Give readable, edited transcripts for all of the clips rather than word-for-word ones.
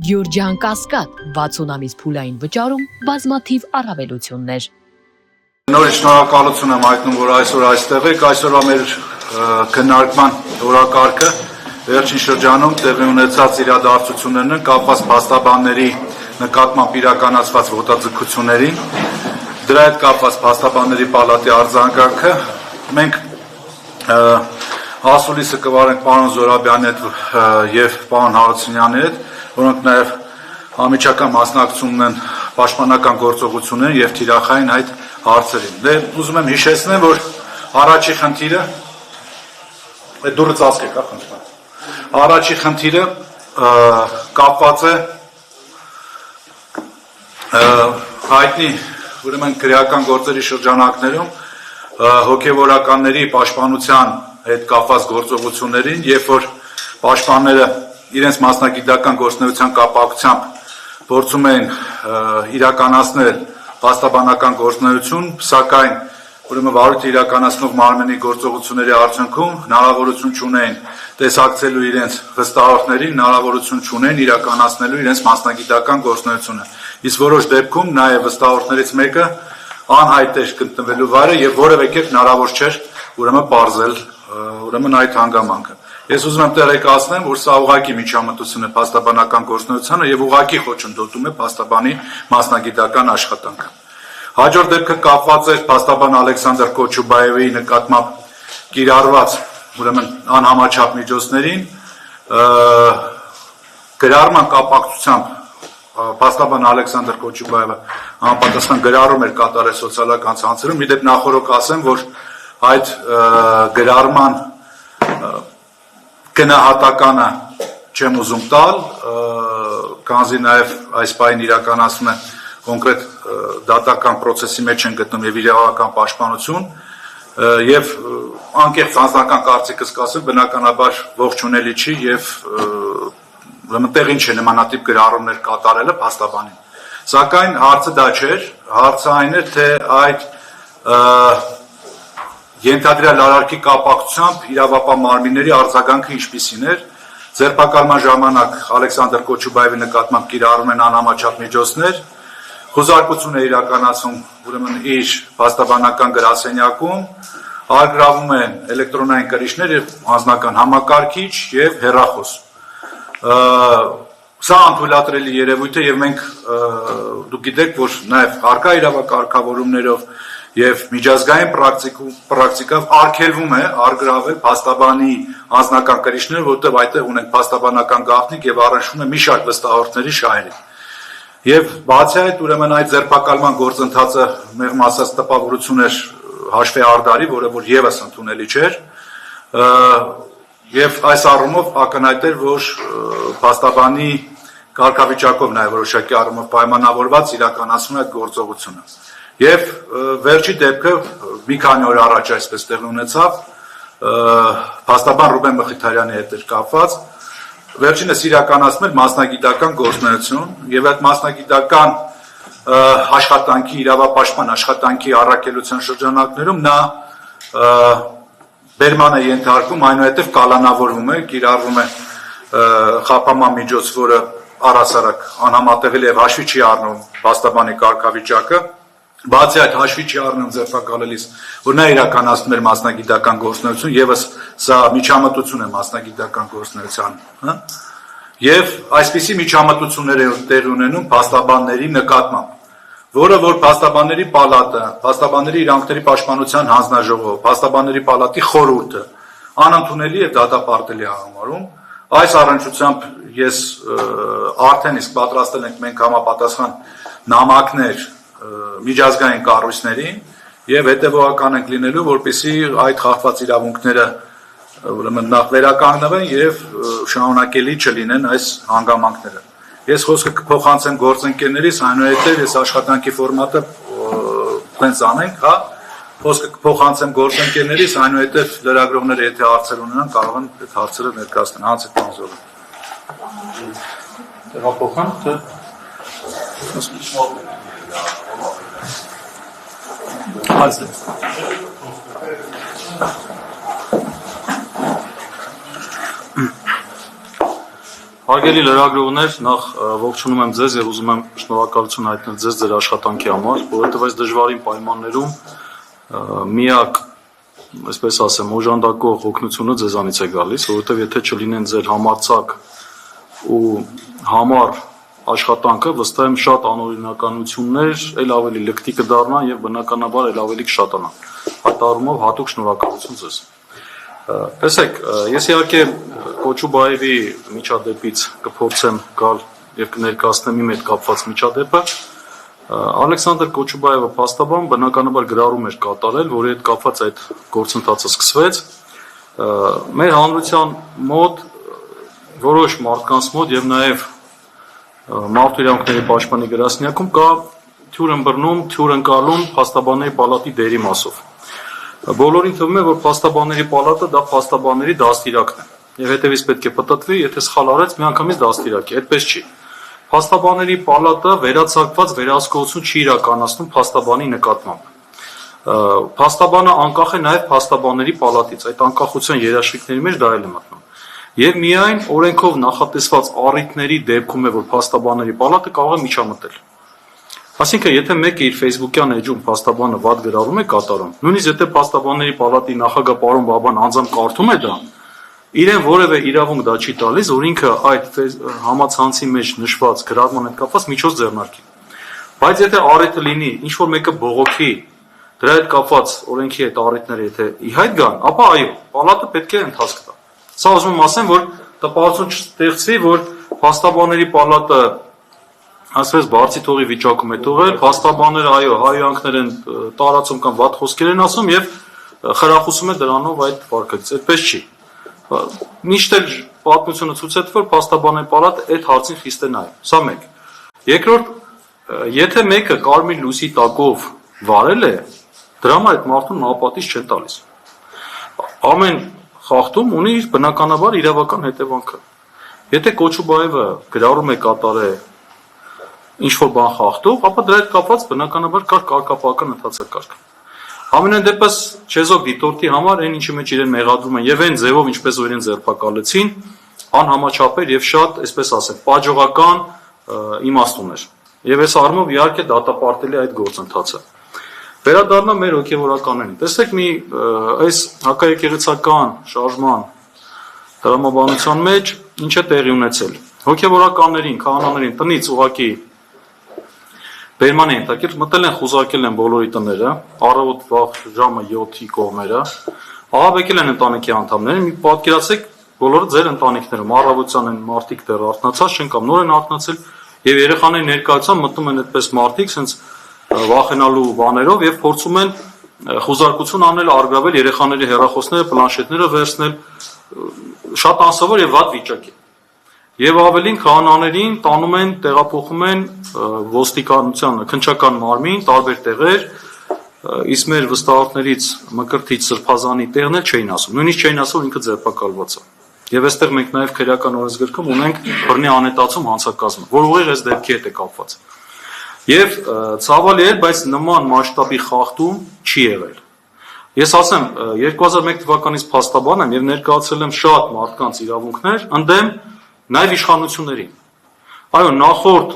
Գյուրջան Կասկադ 60 ամիս փուլային վճարում բազմաթիվ առավելություններ։ Նորից շնորհակալություն եմ հայտնում, որ այսօր այստեղ եք։ Այսօրվա մեր քննարկման օրակարգը վերջին շրջանում տեղի ունեցած իրադարձություններն են կապված փաստաբանների նկատմամբ իրականացված ոտաձգություններին, դրա հետ կապված փաստաբանների պալատի արձագանքը։ Մենք ասուլիսը կվարենք պարոն Զորաբյանի հետ եւ պարոն Հարությունյանի հետ, որոնք նաեւ համիջական մասնակցում ունեն պաշտպանական գործողություններին եւ թիրախային այդ հարցերին։ Դե ուզում եմ հիշեցնեմ, որ առաջի խնդիրը դուրը ծածկեք, խնդրեմ։ Առաջի խնդիրը կապված է հայտնի, ուրեմն քրեական գործերի շրջանակներում հոգևորականների պաշտպանության հետ կապված գործողություններին, երբ որ պաշտպանները իրենց մասնագիտական գործունեության կապակցությամբ փորձում են իրականացնել փաստաբանական գործունեություն, սակայն ուրեմն վարույթը իրականացնող մարմնի գործողությունների արդյունքում հնարավորություն չունեն տեսակցելու իրենց վստահորդներին, հնարավորություն չունեն իրականացնելու իրենց մասնագիտական գործունեությունը։ Իսկ որոշ դեպքում նաև վստահորդներից մեկը անհայտ էր գտնվելու վայրը եւ որևէ կերպ հնարավոր չէր ուրեմն պարզել ուրեմն այդ հանգամանքը։ Ես ուզում եմ տեղեկացնեմ, որ սա ուղղակի միջամտություն է փաստաբանական գործունեությանը եւ ուղղակի խոչընդոտում է փաստաբանի մասնագիտական աշխատանքը։ Հաջորդ դեպքը կապված էր փաստաբան Ալեքսանդր Կոչուբաևի նկատմամբ կիրառված ուրեմն անհամաչափ միջոցներին գրառման կապակցությամբ փաստաբան Ալեքսանդր Կոչուբաևը անպատասխան գրառում էր կատարել սոցիալական ցանցերում։ Մի դեպ նախորդ ասեմ, որ այդ գրառման գնահատականը չեմ ուզում տալ, քանզի նաև այս պահին իրականացնում է կոնկրետ դատական process-ի մեջ են գտնում եւ իրավական պաշտպանություն եւ անկեղծ անձնական կարծիքս կասեմ, բնականաբար ողջունելի չի եւ ուրեմն տեղին չէ նմանատիպ գրառումներ կատարելը փաստաբանին։ Սակայն հարցը դա չէր, հարցը այն էր, թե այդ ենթադրյալ արարքի կապակցությամբ իրավապահ մարմինների արձագանքը ինչպիսին էր։ Ձերբակալման ժամանակ Ալեքսանդր Կոչուբաևի նկատմամբ կիրառում են անհամաչափ միջոցներ, խոզարկություն է իրականացում ուրեմն իր փաստաբանական գրասենյակում, արգրավում են էլեկտրոնային կրիչներ եւ անձնական համակարգիչ եւ հեռախոս։ Սա անթույլատրելի երևույթ է եւ մենք դուք գիտեք, որ նաեւ արկա իրավակարգավորումներով եւ միջազգային պրակտիկով արգելվում է արգրավել փաստաբանի անձնական կրիչները, որտեղ այդտեղ ունենք փաստաբանական գաղտնիք եւ առնչվում է մի շարք վստահորդների շահերին։ Եվ բացի այդ, ուրեմն այդ ձերբակալման գործընթացը մեղմ ասած տպավորություն էր հաշվի արդարի, որը որ եւս ընդունելի չէր, եւ այս առումով ակնհայտ էր, որ փաստաբանի կարգավիճակով նաեւ որոշակի առումով պայմանավորված իրականացնում է այդ գործողությունը։ Եվ վերջի դեպքը մի քանի օր առաջ այսպես տեղի ունեցավ, փաստաբան Ռուբեն Մխիթարյանի հետ էր կապված, վերջինս իրականացնել մասնագիտական գործունեություն եւ այդ մասնագիտական աշխատանքի, իրավապաշտպան աշխատանքի առաքելության շրջանակներում նա բերման է ենթարկվում, այնուհետև կալանավորվում է, կիրառվում է խափանման միջոց, որը առհասարակ անհամատեղելի եւ հաշվի չի առնում փաստաբանի կարգավիճակը։ Բացի այդ հաշվի չի առնում ձերբակալելիս, որ նա իրականացնում էր մասնագիտական գործունեություն, եւս սա միջամտություն է մասնագիտական գործունեության, եւ այսպիսի միջամտություններ են տեղի ունենում փաստաբանների նկատմամբ, որը որ փաստաբանների պալատը, փաստաբանների իրավունքների պաշտպանության հանձնաժողովը, փաստաբանների պալատի խորհուրդը անընդունելի եւ դատապարտելի համարում։ Այս առնչությամբ ես արդեն իսկ պատրաստել ենք մենք համապատասխան նամակներ միջազգային կառույցներին եւ հետեւողական ենք լինելու, որպեսզի այդ խախտված իրավունքները ուրեմն նախ վերականգնվեն եւ շարունակելի չլինեն այս հանգամանքները։ Ես խոսքը կփոխանցեմ գործընկերներիս, այնուհետեւ ես աշխատանքի ֆորմատը տենց անենք, հա, խոսքը կփոխանցեմ գործընկերներիս, այնուհետեւ լրագրողները եթե հարցեր ունենան, կարող են այդ հարցերը ներկայացնել։ Հանցեք բանզորը։ Տեղափոխանք թե Hazır. Հարգելի լրագրողներ, նախ ողջունում եմ ձեզ եւ ուզում եմ շնորհակալություն հայտնել ձեզ ձեր աշխատանքի համար, որովհետեւ այս դժվարին պայմաններում միակ, այսպես ասեմ, օժանդակող օգնությունը ձեզանից է գալիս, որովհետեւ եթե չլինեն ձեր համարձակ ու համառ աշխատանքը, վստահ եմ շատ անօրինականություններ ել ավելի լկտի կդառնան եւ բնականաբար ել ավելի կշատանան։ Այդ առումով հատուկ շնորհակալություն ձեզ։ Տեսեք, ես իհարկե Կոչուբաևի միջադեպից կփորձեմ գալ եւ կներկայացնեմ իմ հետ կապված միջադեպը։ Ալեքսանդր Կոչուբաևը փաստաբան բնականաբար գրառում էր կատարել, որի հետ կապված այդ գործընթացը սկսվեց։ Մեր հանրության մոտ, որոշ մարդկանց մոտ եւ նաեւ Մարդու իրավունքների պաշտպանի գրասենյակում կա թյուր ըմբռնում, թյուր ընկալում փաստաբանների պալատի դերի մասով։ Բոլորին թվում է, որ փաստաբանների պալատը դա փաստաբանների դաստիարակն է։ Եվ հետևից պետք է պատտվի, եթե սխալ արեց, միանգամից դաստիարակ է, այդպես չի։ Փաստաբանների պալատը վերացարկված վերահսկողություն չի իրականացնում փաստաբանի նկատմամբ։ Փաստաբանը անկախ է նաև փաստաբանների պալատից, այդ անկախության երաշխիքների մեջ դա էլ է մտնում։ Եվ միայն օրենքով նախատեսված առիթների դեպքում է, որ փաստաբանների պալատը կարող է միջամտել։ Այսինքն, եթե մեկը իր Facebook-յան էջում փաստաբանը վատ գրառում է կատարում, նույնիսկ եթե փաստաբանների պալատի նախագահ պարոն Բաբան անձամբ կարդում է դա, իրեն որևէ իրավունք դա չի տալիս, որ ինքը այդ համացանցի մեջ նշված գրառման հետ կապված միջոց ձեռնարկի։ Բայց եթե առիթը լինի, ինչ որ մեկը բողոքի, դրա հետ կապված օրենքի հետ առիթները եթե ի հայտ գան, ապա այո, պալատը պետք է ընթացք տա։ Սա ուզում եմ ասեմ, որ տպավորություն չստեղծվի, որ փաստաբանների պալատը ասես բարձի թողի վիճակում է թողել, փաստաբանները այո, հայհոյանքներ են տարածում կամ վատ խոսքեր են ասում եւ խրախուսում է դրանով այդ վարկագիծ։ Այդպես չի։ Միշտ էլ պատմությունը ցույց է տվել, որ փաստաբանների պալատը այդ հարցին խիստ է նայում։ Սա մեկ։ Երկրորդ, եթե մեկը կարմիր լույսի տակով վարել է, դրա համար այդ մարդուն նահապատիժ չեն տալիս։ Ամեն խախտում ունի իր բնականաբար իրավական հետևանքը։ Եթե Կոչուբաևը գրառում է կատարել ինչ-որ բան խախտող, ապա դրա հետ կապված բնականաբար կար կարգապահական ընթացակարգ։ Ամենայն դեպս չեզոք դիտորդի համար այն ինչի մեջ իրեն մեղադրում են եւ այն ձևով ինչպես որ իրեն ձերբակալեցին, անհամաչափ եւ շատ, այսպես ասեմ, պաջողական իմաստ ուներ։ Եվ այս առումով իհարկե դատապարտելի այդ գործընթացը։ Վերադառնամ մեր հոգևորականներին։ Տեսեք մի այս հակաեկեղեցական շարժման տրամաբանության մեջ ինչ է տեղի ունեցել։ Հոգևորականներին, քահանաներին տնից ուղակի բերման են տակել, մտել են խուզարկել են բոլորի տները, առավոտ վաղ ժամը 7-ի կողմերը, աղաբեկել են ընտանիքի անդամները, մի պատկերացրեք բոլորը ձեր ընտանիքներում, առավոտյան են մարդիկ դեռ արթնացած չեն կամ նոր են արթնացել եւ երեխաների ներկայությամբ մտնում են այդպես մարդիկ, sense վախենալու բաներով եւ փորձում են խուզարկություն անել, արգավել երեխաների հեռախոսները, պլանշետները վերցնել, շատ անսովոր եւ վատ վիճակ է։ Եվ ավելին քահանաներին տանում են, տեղափոխում են ոստիկանության քննչական մարմին, տարբեր տեղեր, իսկ մեր վստահորդներից Մկրտիչ Սրբազանի տեղներ չէին ասում, նույնիսկ չէին ասում ինքը ձերբակալված է։ Եվ այստեղ մենք նաեւ քրեական օրենսգրքում ունենք բռնի անետացում հանցակազմը, որ ուղիղ այս դեպքի հետ է կապված։ Եվ ցավալի է, բայց նման մասշտաբի խախտում չի եղել։ Ես ասեմ, 2001 թվականից փաստաբան եմ եւ ներկայացրել եմ շատ մարդկանց իրավունքներ, ընդդեմ նաեւ իշխանությունների։ Այո, նախորդ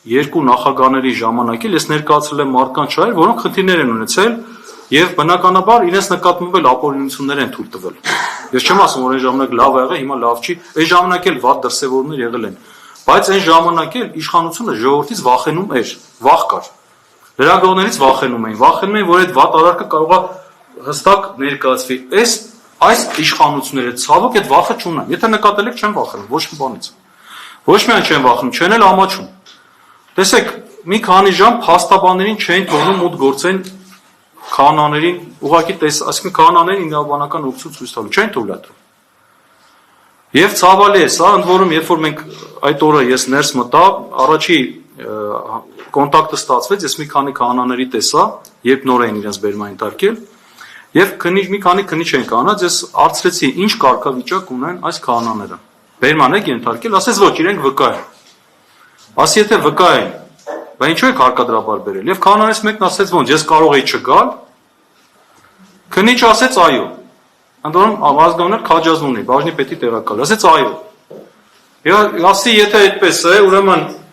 երկու նախագահների ժամանակ էլ ես ներկայացրել եմ մարդկանց շահեր, որոնք խնդիրներ են ունեցել եւ բնականաբար իրենց նկատմամբ էլ ապօրինություններ են թույլ տվել։ Ես չեմ ասում, որ այն ժամանակ լավ ա եղել, հիմա լավ չի, այն ժամանակ էլ վատ դրսևորումներ եղել են։ Բայց այն ժամանակ էլ իշխանությունը ժողովրդից վախենում էր, վախ կար։ Լրագրողներից վախենում էին, որ այդ վատ արարքը կարող է հստակ ներկայացվի։ Այս իշխանությունները ցավոք այդ վախը չունեն։ Եթե նկատել եք, չեն վախենում ոչ մի բանից։ Ոչ միայն չեն վախենում, չեն էլ ամաչում։ Տեսեք, մի քանի ժամ փաստաբաններին չեն թողնում մուտք գործեն քահանաներին, ուղղակի այսինքն քահանաներին իրավաբանական օգնություն ցույց տալու, չեն թույլատրում։ Եվ ցավալի է սա, ընդ որում, երբ որ մենք այդ օրը ես ներս մտա, առաջի կոնտակտը ստացվեց, ես մի քանի քահանաների տեսա, երբ նոր էին իրենց բերման ենթարկել, եւ մի քանի քննիչ են կանած, ես հարցրեցի, ինչ կարգավիճակ ունեն այս քահանաները։ Բերման եք ենթարկել, ասեց ոչ, իրենք վկա են։ Ասի եթե վկա են, բա ինչու եք հարկադրաբար բերել։ Եվ քահանաներից մեկն ասեց ոնց, ես կարող էի չգալ։ Քննիչը ասեց այո։ Անդորում ազգանունը քաջազն ունի, բաժնի պետի տեղակալ։ Ասեց այո։ Ասի, եթե այդպես է,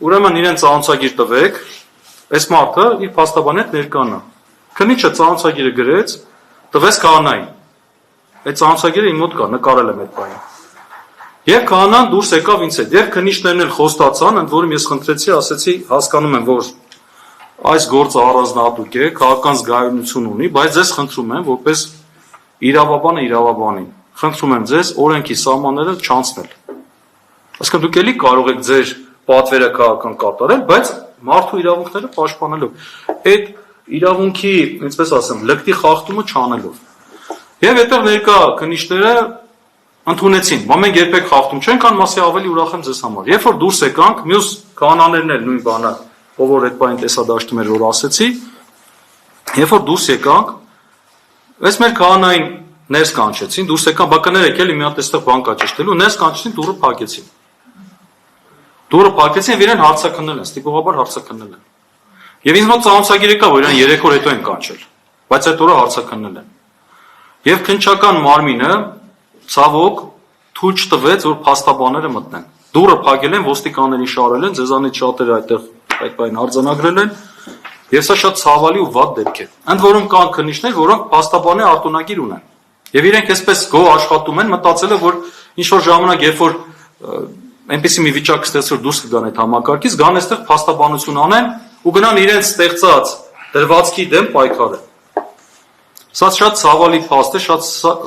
ուրեմն իրեն ծանոթագիր տվեք, այս մարդը իր փաստաբանի հետ ներկանա։ Քննիչը ծանոթագիրը գրեց, տվեց քահանային։ Այդ ծանոթագիրը իմ մոտ կա, նկարել եմ այդ բանը։ Եվ քահանան դուրս եկավ ինձ հետ, եւ քննիչներն էլ խոստացան, ընդ որում ես խնդրեցի, ասեցի, հասկանում եմ, որ այս գործը առանձնահատուկ է, քաղաքական զգայունություն ունի, բայց ձեզ խնդրում եմ, որպես իրավաբանը, խնդրում եմ ձեզ օրենքի սահմանները չանցնել։ Այսինքն դուք էլի կարող եք ձեր պատվերը քաղաքական կատարել, բայց մարդու իրավունքները պաշտպանելով, այդ իրավունքի, ինչպես ասեմ, լկտի խախտումը չանելով։ Եվ այդտեղ ներկա քննիչները ընդունեցին, մենք երբեք խախտում չենք անում, ասի ավելի ուրախ եմ ձեզ համար։ Երբ որ դուրս եկանք, մյուս քահանաներն էլ նույն բանը, ով որ այդ բանը տեսադաշտում էր, որ ասեցի, երբ որ դուրս եկանք, այս մեր քահանային ներս կանչեցին, դուրս եկան, բականեր եկել մի հատ այստեղ բան կա ճշտելու, ներս կանչեցին, դուռը փակեցին։ Դուռը փակեցին, իրեն հարցաքննել են, ստիպողաբար հարցաքննել են։ Եվ ինձ մոտ ծանոթագիրը կա, որ իրեն 3 օր հետո են կանչել, բայց այդ օրը հարցաքննել են։ Եվ քննչական մարմինը ցավոք թույլ չտվեց, որ փաստաբանները մտնեն։ Դուռը փակել են, ոստիկաններին շարել են, ձեզանից շատերը այդտեղ այդ բանը արձանագրել են, եւ սա շատ ցավալի ու վատ դեպք է։ Ընդ որում կան քննիչներ, որոնք փաստաբանի արտոնագիր ունեն։ Եվ իրենք այսպես գոհ աշխատում են, մտածելով, որ ինչ որ ժամանակ, երբ որ այնպեսի մի վիճակ ստեղծվի, որ դուրս կգան այդ համակարգից, գան այստեղ փաստաբանություն անեն ու գնան իրենց ստեղծած դրվածքի դեմ պայքարեն։ Սա շատ ցավալի փաստ է,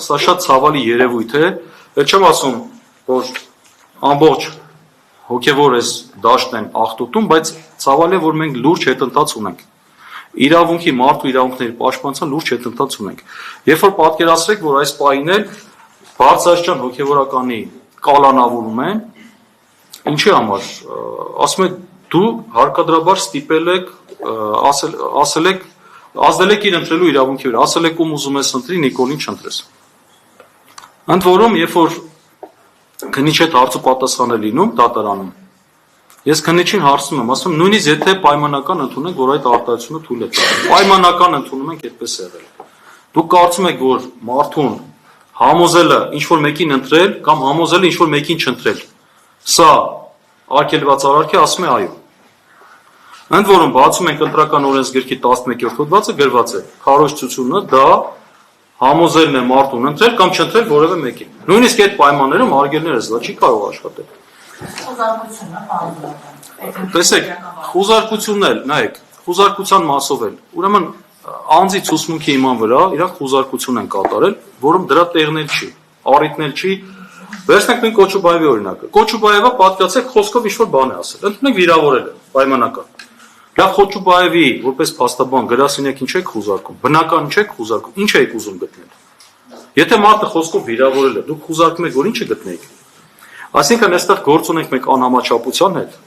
սա շատ ցավալի երևույթ է։ Ես չեմ ասում, որ ամբողջ հոգևոր այս դաշտն են աղտոտում, բայց ցավալի է, որ մենք լուրջ հետընթաց ունենք։ Իրավունքի մարդու իրավունքների պաշտպանության լուրջ հետընթաց ունենք։ Երբ որ պատկերացրեք, որ այս պահին էլ բարձրաստիճան հոգևորականի կալանավորում են, ինչի համար, ասում եք դու հարկադրաբար ստիպել եք, ասել եք, ազդել եք իր ընտրելու իրավունքի վրա, ասել եք ում ուզում ես ընտրի, Նիկոլին չընտրես։ Ընդ որում, երբ որ քննիչ հետ հարց ու պատասխան է լինում դատարանում, ես քննիչին հարցնում եմ, ասում եմ, նույնիսկ եթե պայմանական ընդունենք, որ այդ արտահայտությունը թույլ է տալու, պայմանական ընդունում ենք, այդպես է եղել։ Դուք կարծում եք, որ մարդուն համոզելը ինչ որ մեկին ընտրել կամ համոզելը ինչ որ մեկին չընտրել, սա արգելված արարք է, ասում է այո։ Ընդ որում բացում ենք ընտրական օրենսգրքի 11-րդ հոդվածը, գրված է քարոզչությունը դա համոզելն է մարդուն ընտրել կամ չընտրել որևէ մեկին։ Նույնիսկ այդ պայմաններում արգելները զլա չի կարող աշխատել։ Տեսեք, խուզարկությունն էլ, նայեք, խուզարկության մասով էլ, ուրեմն անձի ցուցմունքի իման վրա իրանք խուզարկություն են կատարել, որում դրա տեղն էլ չի, առիթն էլ չի։ Վերցնենք մենք Կոչուբաևի օրինակը։ Կոչուբաևը պատկացեք խոսքով ինչ-որ բան է ասել։ Ընդունենք վիրավորել է, պայմանական։ Լավ Կոչուբաևի որպես փաստաբան գրասենյակ ինչ եք խուզարկում, բնական ինչ եք խուզարկում, ինչ եք ուզում գտնել։ Եթե մարդը խոսքով վիրավորել է, դուք խուզարկում եք, որ ինչը գտնեիք։ Այսինքն այստեղ գործ ունենք մենք անհամաչափության հետ,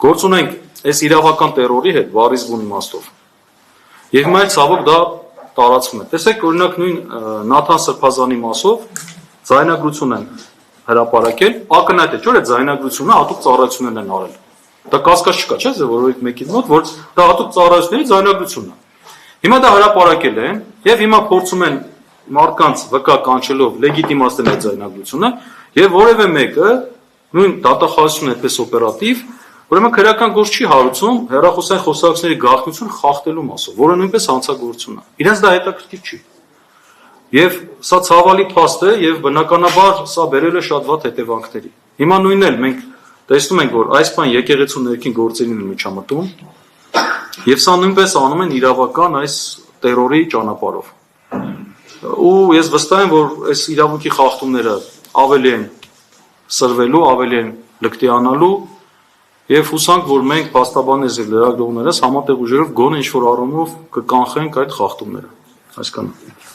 գործ ունենք այս իրավական տերորի հետ, վառի զգուն իմաստով։ Եվ հիմա ցավոք դա տարածվում է։ Տեսեք, օրինակ նույն Նաթան Սրբազանի մասով ձայնագրություն են հրապարակել, ակնհայտ է, որ այդ ձայնագրությունը հատուկ ծառայություններն են արել։ Դա կասկած չկա, չէ՞, որովհետեւ մեկին մոտ, որ դա հատուկ ծառայությունների ձայնագրությունն է։ Հիմա դա հրապարակել են եւ հիմա փորձում են մարդկանց վկա կանչելով լեգիտիմացնել այդ ձայնագրությունը եւ որևէ մեկը նույն դատախազությունը այդպես օպերատիվ, ուրեմն քրեական գործ չի հարուցում հեռախոսային խոսակցությունների գաղտնիություն խախտելու մասով, որը նույնպես հանցագործություն է։ Իրենց դա հետաքրքիր չի։ Եվ սա ցավալի փաստ է եւ բնականաբար սա բերել է շատ վատ հետևանքների։ Հիմա նույնն էլ մենք տեսնում ենք, որ այս բան եկեղեցու ներքին գործերին են միջամտում եւ սա նույնպես անում են իրավական այս տերորի ճանապարհով։ Ու ես վստահ եմ, որ այս իրավունքի խախտումները ավելի են սրվելու, ավելի են լկտիանալու եւ հուսանք, որ մենք փաստաբաններս եւ լրագրողներս համատեղ ուժերով գոնե ինչ որ առումով կկանխենք այդ խախտումները։ Այսքանը։